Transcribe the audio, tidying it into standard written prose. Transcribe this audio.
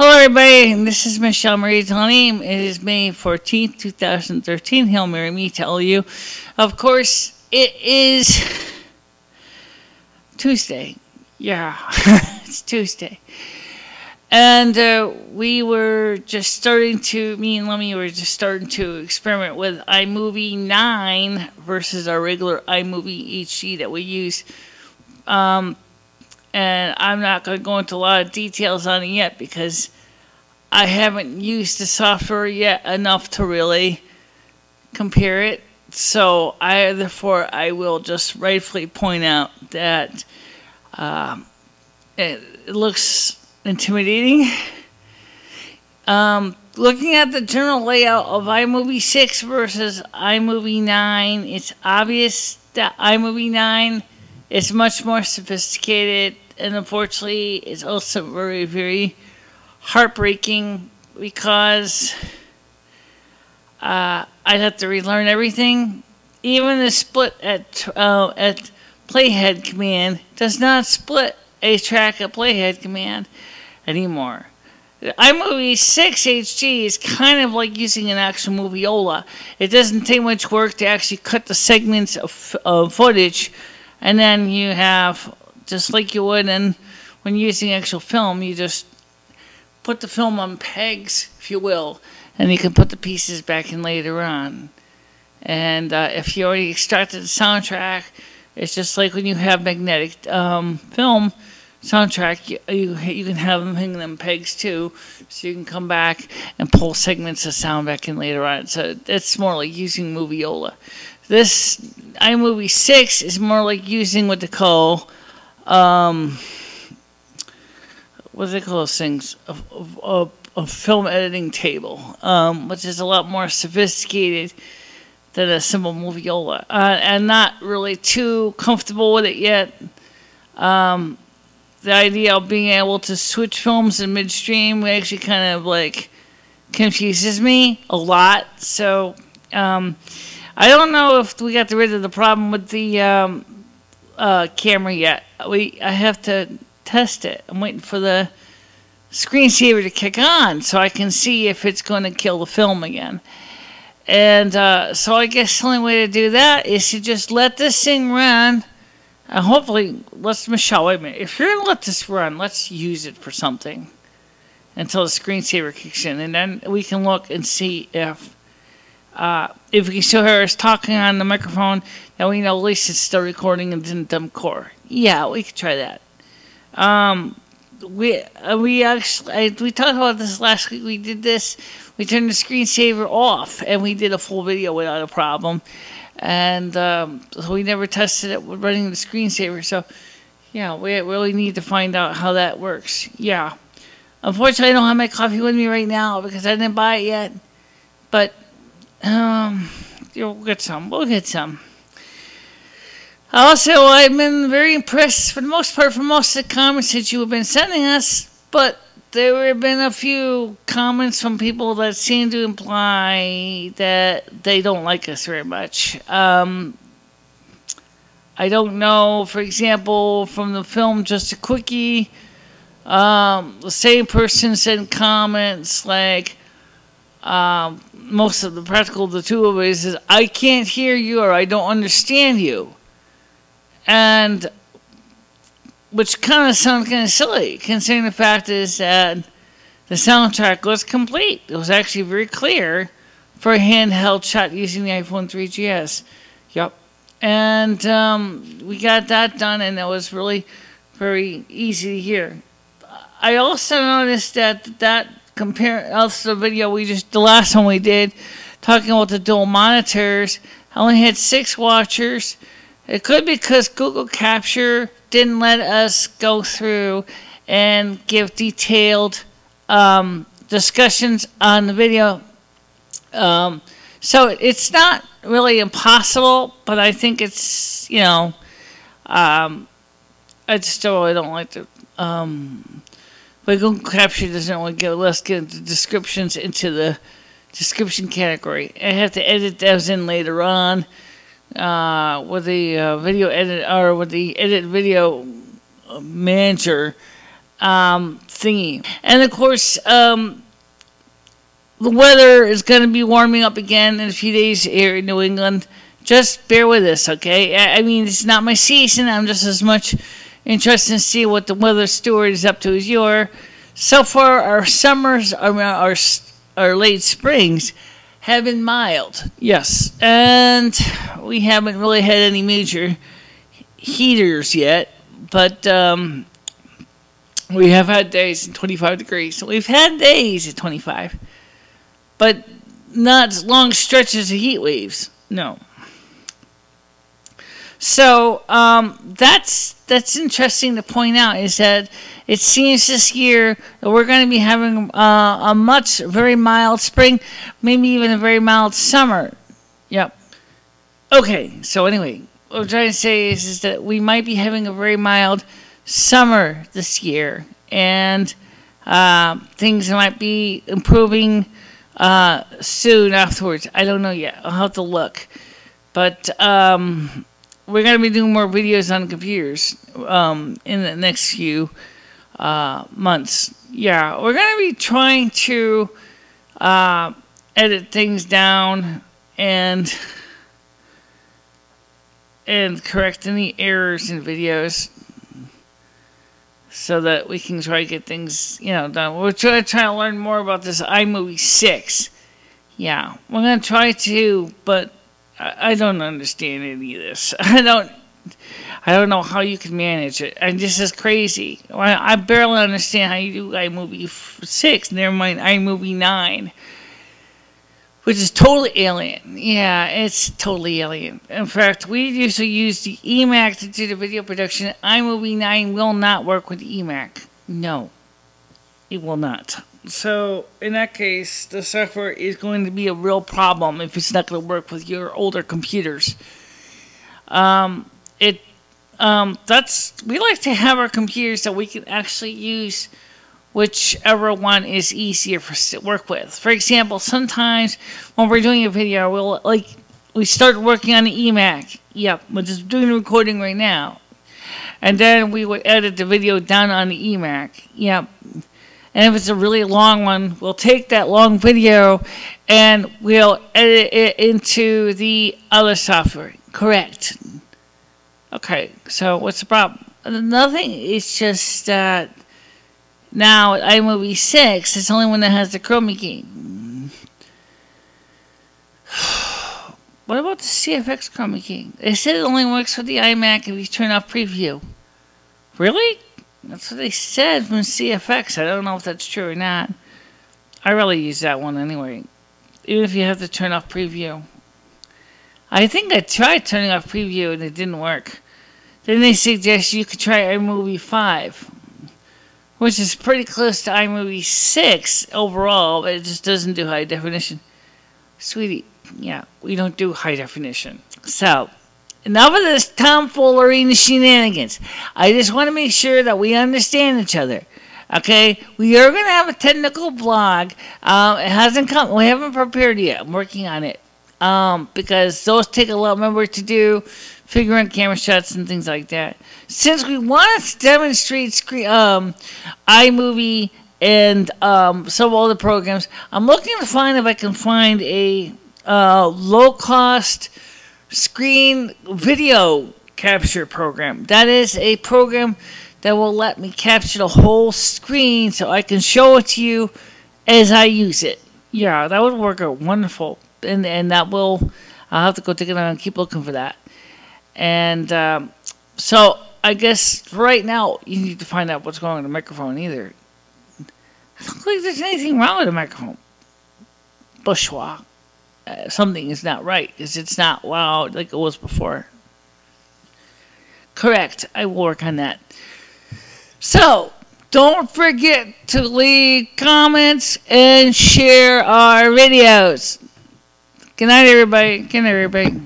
Hello everybody, this is MicheleMarieDalene. It is May 14th, 2013. Hail Mary me tell you. Of course, it is Tuesday. Yeah, it's Tuesday. And me and Lemmy were just starting to experiment with iMovie 9 versus our regular iMovie HD that we use. And I'm not going to go into a lot of details on it yet because I haven't used the software yet enough to really compare it. So therefore I will just rightfully point out that it looks intimidating. Looking at the general layout of iMovie 6 versus iMovie 9, it's obvious that iMovie 9 is much more sophisticated, and unfortunately it's also very, very heartbreaking because I'd have to relearn everything. Even the split at playhead command does not split a track at playhead command anymore. The iMovie 6 HD is kind of like using an actual moviola. It doesn't take much work to actually cut the segments of footage, and then you have, just like you would when using actual film, you just put the film on pegs, if you will, and you can put the pieces back in later on. And if you already extracted the soundtrack, it's just like when you have magnetic film soundtrack, you can have them hanging on pegs too, so you can come back and pull segments of sound back in later on. So it's more like using moviola. This iMovie 6 is more like using what they call, what do they call those things? A film editing table, which is a lot more sophisticated than a simple moviola. And not really too comfortable with it yet. The idea of being able to switch films in midstream actually kind of like confuses me a lot. So, I don't know if we got rid of the problem with the camera yet. I have to test it. I'm waiting for the screensaver to kick on so I can see if it's going to kill the film again. And so I guess the only way to do that is to just let this thing run. And hopefully, Michele, wait a minute. If you're going to let this run, let's use it for something until the screensaver kicks in. And then we can look and see if we can still hear us talking on the microphone, then we know at least it's still recording and didn't dump core. Yeah, we could try that. We talked about this last week. We did this. We turned the screensaver off, and we did a full video without a problem. And so we never tested it with running the screensaver. So, yeah, we really need to find out how that works. Yeah. Unfortunately, I don't have my coffee with me right now because I didn't buy it yet. But we'll get some. We'll get some. Also, I've been very impressed, for the most part, for most of the comments that you have been sending us. But there have been a few comments from people that seem to imply that they don't like us very much. I don't know. For example, from the film Just a Quickie, the same person sent comments like, most of the practical, the two of us is, I can't hear you or I don't understand you. And which kind of sounds kind of silly, considering the fact is that the soundtrack was complete. It was actually very clear for a handheld shot using the iPhone 3GS. Yep. And we got that done, and it was really very easy to hear. I also noticed that also the video the last one we did, talking about the dual monitors, I only had 6 watchers. It could be because Google Capture didn't let us go through and give detailed discussions on the video. So it's not really impossible, but I think it's, I just still really don't like to. But Google Capture doesn't really give the descriptions into the description category. I have to edit those in later on with the video edit or with the edit video manager. thingy. And of course, the weather is going to be warming up again in a few days here in New England. Just bear with us, okay? I mean, it's not my season. I'm just as much interested to see what the weather steward is up to as you are. So far, our summers, our late springs have been mild, yes. And we haven't really had any major heaters yet, but we have had days in 25 degrees. We've had days at 25, but not long stretches of heat waves, no. So that's interesting to point out, is that it seems this year that we're going to be having a very mild spring, maybe even a very mild summer. Yep. Okay, so anyway, what I'm trying to say is that we might be having a very mild summer this year, and things might be improving soon afterwards. I don't know yet. I'll have to look. But we're going to be doing more videos on computers in the next few months. Yeah, we're going to be trying to edit things down and correct any errors in videos so that we can try to get things, done. We're trying to learn more about this iMovie 6. Yeah, we're going to try to, but I don't understand any of this. I don't know how you can manage it. And this is crazy. I barely understand how you do iMovie 6, never mind iMovie 9, which is totally alien. Yeah, it's totally alien. In fact, we usually use the eMac to do the video production. iMovie 9 will not work with the eMac. No, it will not. So, in that case, the software is going to be a real problem if it's not going to work with your older computers. We like to have our computers that we can actually use whichever one is easier to work with. For example, sometimes when we're doing a video, we start working on the eMac. Yep, we're just doing the recording right now. And then we would edit the video down on the eMac. Yep. And if it's a really long one, we'll take that long video and we'll edit it into the other software. Correct. Okay, so what's the problem? Nothing. It's just that now with iMovie 6, it's the only one that has the chroma key. What about the CFX chroma key? They said it only works with the iMac if you turn off preview. Really? That's what they said from CFX. I don't know if that's true or not. I really use that one anyway. Even if you have to turn off preview. I think I tried turning off preview and it didn't work. Then they suggest you could try iMovie 5, which is pretty close to iMovie 6 overall, but it just doesn't do high definition. Sweetie, yeah, we don't do high definition. So, enough of this tomfoolery and shenanigans. I just want to make sure that we understand each other. Okay? We are going to have a technical blog. It hasn't come. We haven't prepared yet. I'm working on it. Because those take a lot more work to do. Figuring out camera shots and things like that. Since we want to demonstrate iMovie and some other programs, I'm looking to find if I can find a low-cost screen video capture program. That is a program that will let me capture the whole screen so I can show it to you as I use it. Yeah, that would work out wonderful. And that will, I'll have to go take it on and keep looking for that. And so I guess right now you need to find out what's going on with the microphone either. I don't think there's anything wrong with the microphone. Bourgeois. Something is not right because it's not loud like it was before. Correct. I will work on that. So, don't forget to leave comments and share our videos. Good night, everybody. Good night, everybody.